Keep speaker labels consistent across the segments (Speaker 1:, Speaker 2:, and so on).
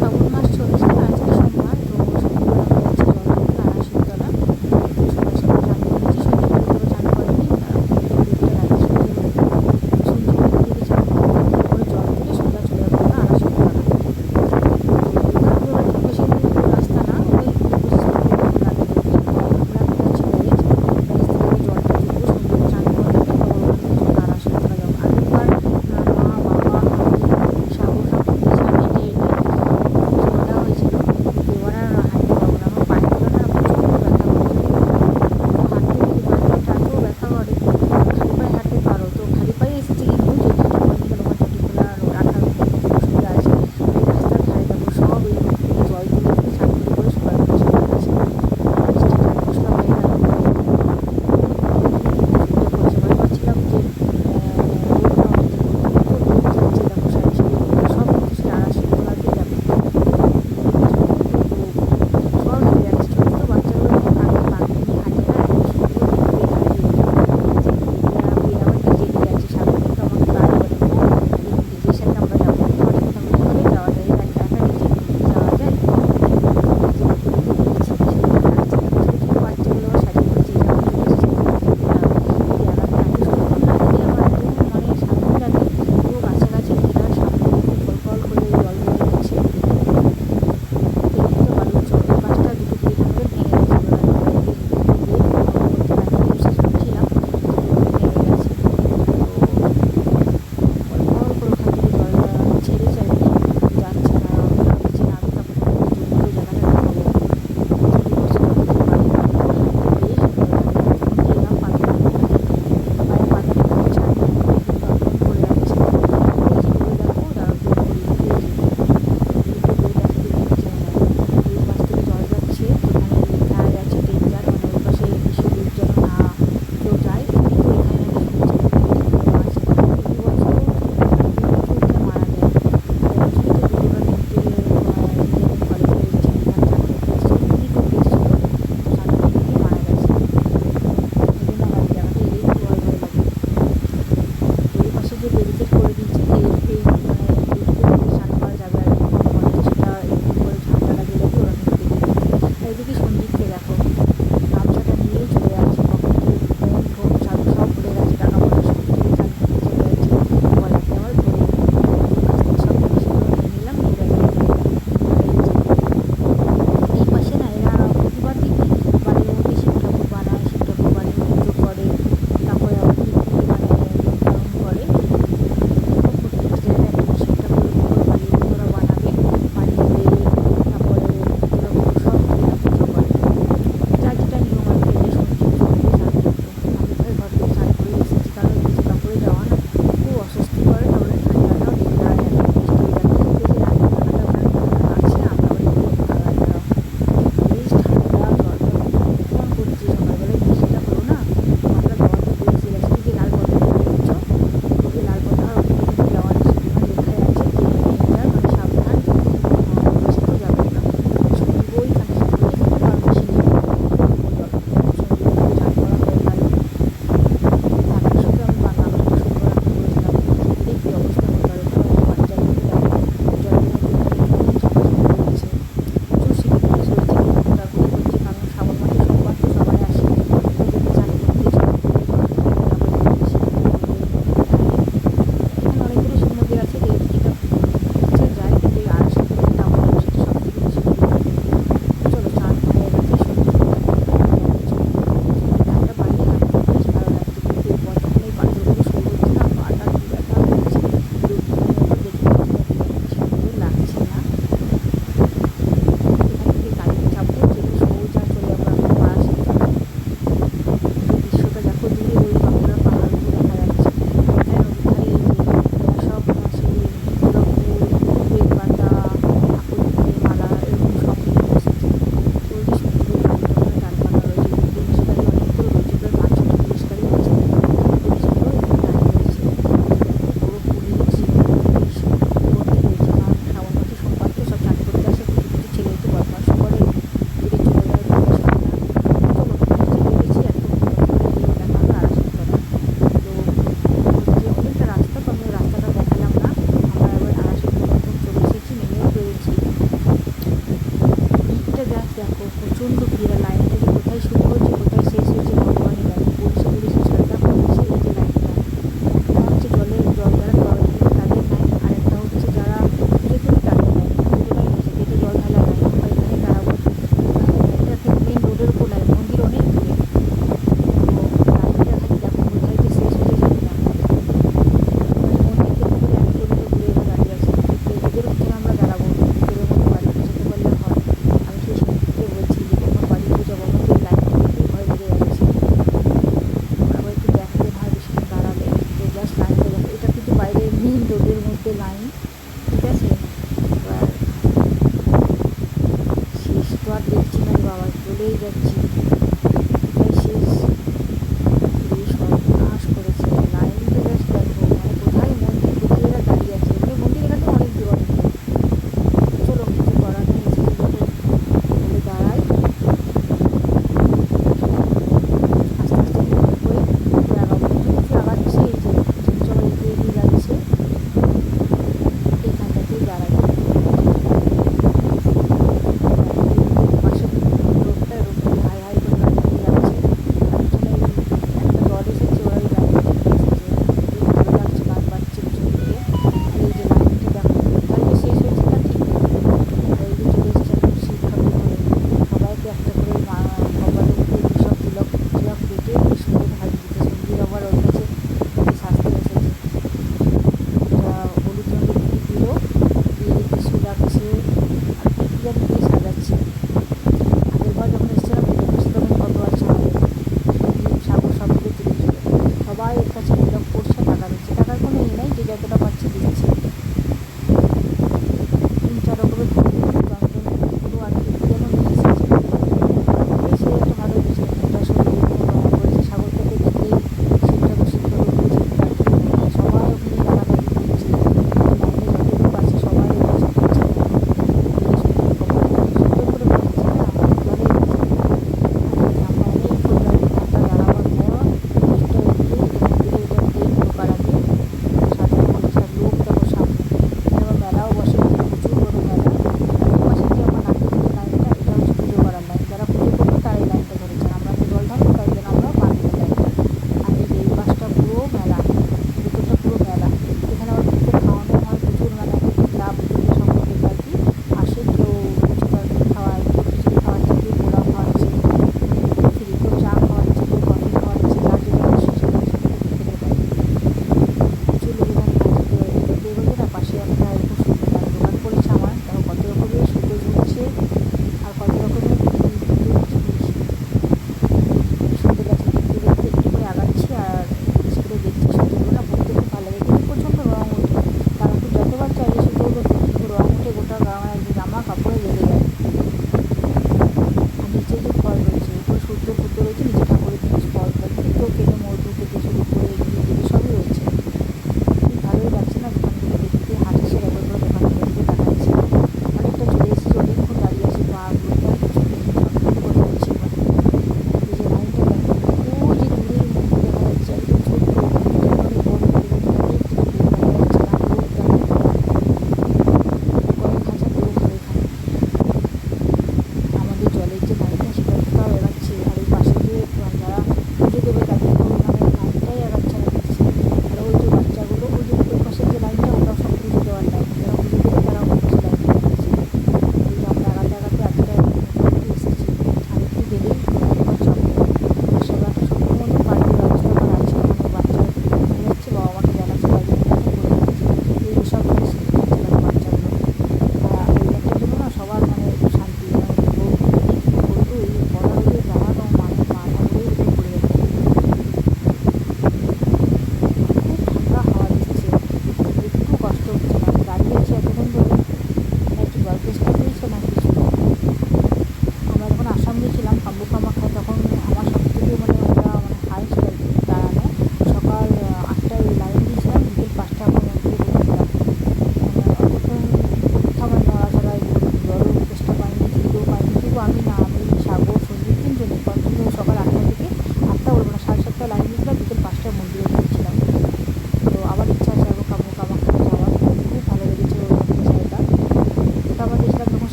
Speaker 1: শ্রাবণ মাস চলছে, আজকে সোমবার। তো সন্ধ্যেবেলা হয়ে যাচ্ছে জল তুলতে আড়াশিতলা। সবাই সবাই চান করেছি, সন্ধ্যেবেলা কেউ চান করেনি। দেবীটা রাতে শুনতে পারেনি। সন্ধ্যেবেলা দিকে চান করে তারপরে জল তুলে সোজা চলে যাবো আমরা আড়াশিতলা। তো এখানে আমাদের বাড়ি খুব বেশি দূর রাস্তা না, ওই 20-25 মিনিট লাগে যেতে। আমরা এখন যাচ্ছি ব্যারেজ থেকে আগে জলটা তুলবো, সন্ধ্যেবেলা চান করে তারপর ওখান থেকে সোজা আড়াশিতলা যাবো। আগেরবার মা, বাবা, আমি, সাগর সব গেছিলাম হেঁটে হেঁটে। তো জলটা হয়েছে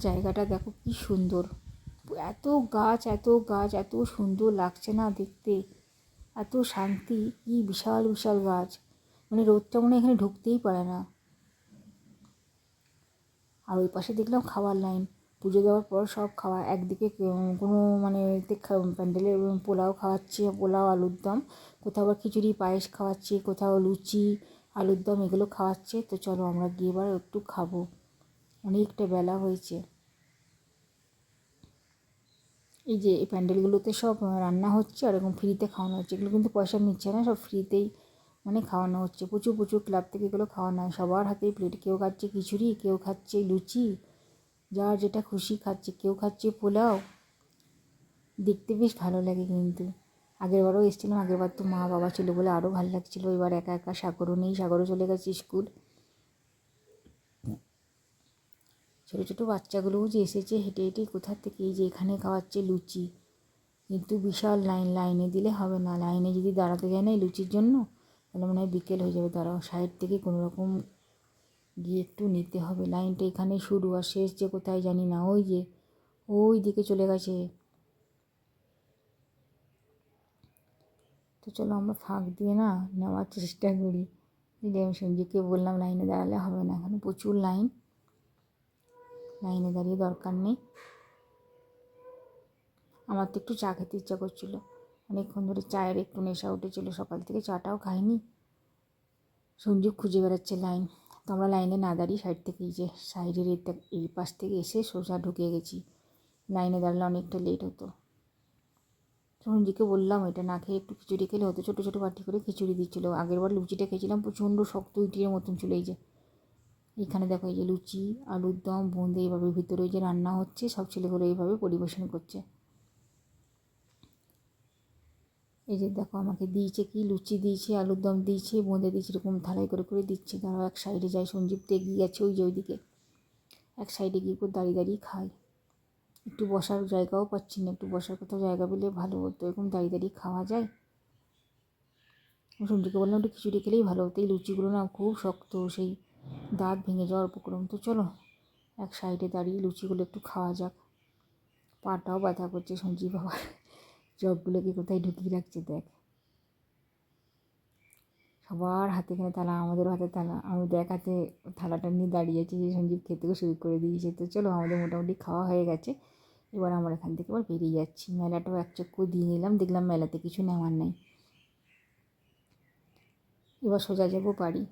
Speaker 1: জায়গাটা দেখো কি সুন্দর, এত গাছ এত গাছ, এত সুন্দর লাগছে না দেখতে, এত শান্তি, কি বিশাল বিশাল গাছ, মানে রোদটা মনে এখানে ঢুকতেই পারে না। আর ওই পাশে দেখলাম খাওয়ার লাইন, পুজো দেওয়ার পর সব খাওয়া একদিকে, কোনো মানে প্যান্ডেলে পোলাও খাওয়াচ্ছে, পোলাও আলুর দম, কোথাও আবার খিচুড়ি পায়েস খাওয়াচ্ছে, কোথাও লুচি আলুর দম এগুলো খাওয়াচ্ছে। তো চলো আমরা গিয়ে এবার একটু খাবো, অনেকটা বেলা হয়েছে। এই যে এই প্যান্ডেলগুলোতে সব রান্না হচ্ছে আর এরকম ফ্রিতে খাওয়ানো হচ্ছে, এগুলো কিন্তু পয়সা নিচ্ছে না, সব ফ্রিতেই মানে খাওয়ানো হচ্ছে। প্রচুর প্রচুর ক্লাব থেকে এগুলো খাওয়ানো হয়, সবার হাতেই প্লেট, কেউ খাচ্ছে খিচুড়ি, কেউ খাচ্ছে লুচি, যার যেটা খুশি খাচ্ছে, কেউ খাচ্ছে পোলাও। দেখতে বেশ ভালো লাগে কিন্তু। আগেরবারও এসেছিলাম, আগেরবার তো মা বাবা ছিল বলে আরও ভালো লাগছিলো। এবার একা একা, সাগরও নেই, সাগরও চলে গেছে স্কুল। ছোটো ছোটো বাচ্চাগুলোও যে এসেছে হেঁটে হেঁটে কোথার থেকে, এই যে এখানে খাওয়াচ্ছে লুচি, কিন্তু বিশাল লাইন, লাইনে দিলে হবে না, লাইনে যদি দাঁড়াতে যায় না এই লুচির জন্য তাহলে মনে হয় বিকেল হয়ে যাবে। দাঁড়াও, সাইড থেকে কোনো রকম গিয়ে একটু নিতে হবে, লাইনটা এখানে শুরু আর শেষ যে কোথায় জানি না, ওই যে ওই দিকে চলে গেছে। তো চলো আমরা ফাঁক দিয়ে না নেওয়ার চেষ্টা করি। যে আমি সঞ্জীবকে বললাম লাইনে দাঁড়ালে হবে না, এখানে প্রচুর লাইন, লাইনে দাঁড়িয়ে দরকার নেই। আমার তো একটু চা খেতে ইচ্ছা করছিলো, অনেকক্ষণ ধরে চায়ের একটু নেশা উঠেছিলো, সকাল থেকে চাটাও খাইনি। সঞ্জীব খুঁজে বেড়াচ্ছে লাইন, তো আমরা লাইনে না দাঁড়িয়ে সাইড থেকে, এই যে সাইডের এই পাশ থেকে এসে সোজা ঢুকে গেছি। লাইনে দাঁড়ালে অনেকটা লেট হতো। সঞ্জীবকে বললাম এটা না খেয়ে একটু খিচুড়ি খেলে হতো, ছোটো ছোটো বাটি করে খিচুড়ি দিচ্ছিলো। আগেরবার লুচিটা খেয়েছিলাম, প্রচণ্ড শক্ত ইটির মতন ছিল। এই যে এইখানে দেখো, এই যে লুচি আলুর দম বোঁদে এইভাবে ভিতরে যে রান্না হচ্ছে, সব ছেলেগুলো এইভাবে পরিবেশন করছে। এই যে দেখো আমাকে দিয়েছে কি, লুচি দিয়েছে, আলুর দম দিয়েছে, বোঁদে দিয়েছে, এরকম থালাই করে করে দিচ্ছে। তারাও এক সাইডে যায়, সঞ্জীব তো এগিয়ে গেছে ওই যে ওইদিকে, এক সাইডে গিয়ে করে দাঁড়িয়ে দাঁড়িয়ে খায়। একটু বসার জায়গাও পাচ্ছি না, একটু বসার কোথাও জায়গা পেলে ভালো হতো, এরকম দাঁড়িয়ে দাঁড়িয়ে খাওয়া যায়। সঞ্জীবকে বললাম একটু খিচুড়ি খেলেই ভালো হতো, এই লুচিগুলো না খুব শক্ত, সেই দাঁত ভেঙে যাওয়ার উপক্রম। তো চলো এক সাইডে দাঁড়িয়ে লুচিগুলো একটু খাওয়া যাক। পাটাও ব্যথা করছে, সঞ্জীব বাবা চপগুলোকে কোথায় ঢুকিয়ে রাখছে দেখ। সবার হাতে এখানে থালা, আমাদেরও হাতে থালা, আমি দেখ হাতে থালাটা নিয়ে দাঁড়িয়েছি, যে সঞ্জীব খেতেও শুরু করে দিয়েছে। তো চলো আমাদের মোটামুটি খাওয়া হয়ে গেছে, এবার আমরা এখান থেকে এবার বেরিয়ে যাচ্ছি। মেলাটাও এক চক্কর দিয়ে নিলাম, দেখলাম মেলাতে কিছু নেওয়ার নেই, এবার সোজা যাবো বাড়ি।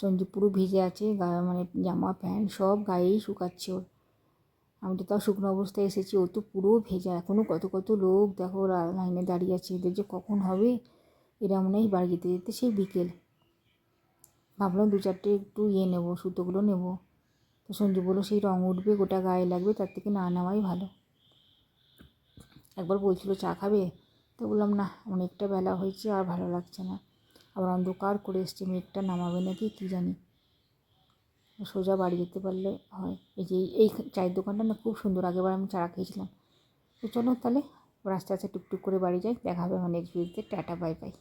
Speaker 1: সঞ্জীব পুরো ভিজে আছে, গায়ে মানে জামা প্যান্ট সব গায়েই শুকাচ্ছে ওর। আমি তো তাও শুকনো অবস্থায় এসেছি, ও তো পুরো ভেজা। এখনও কত কত লোক দেখো লাইনে দাঁড়িয়ে আছে, এদের যে কখন হবে, এরা মনে হয় বাড়ি যেতে যেতে সেই বিকেল। ভাবলাম দু চারটে একটু নেবো, সুতোগুলো নেবো। তো সঞ্জীব বললো সেই রঙ উঠবে, গোটা গায়ে লাগবে, তার থেকে না নেওয়াই ভালো। একবার বলছিল চা খাবে, তো বললাম না, অনেকটা বেলা হয়েছে আর ভালো লাগছে না, আবার অন্ধকার করে এসছে, মেঘটা নামাবে নাকি কী জানি। সোজা বাড়ি যেতে পারলে হয়। এই যে এই চায়ের দোকানটা না খুব সুন্দর, আগেবার আমি চা খেয়েছিলাম। তো চলো তাহলে আস্তে আস্তে টুকটুক করে বাড়ি যাই, দেখা হবে আমার নেক্সট ভিডিওতে। Tata bye bye.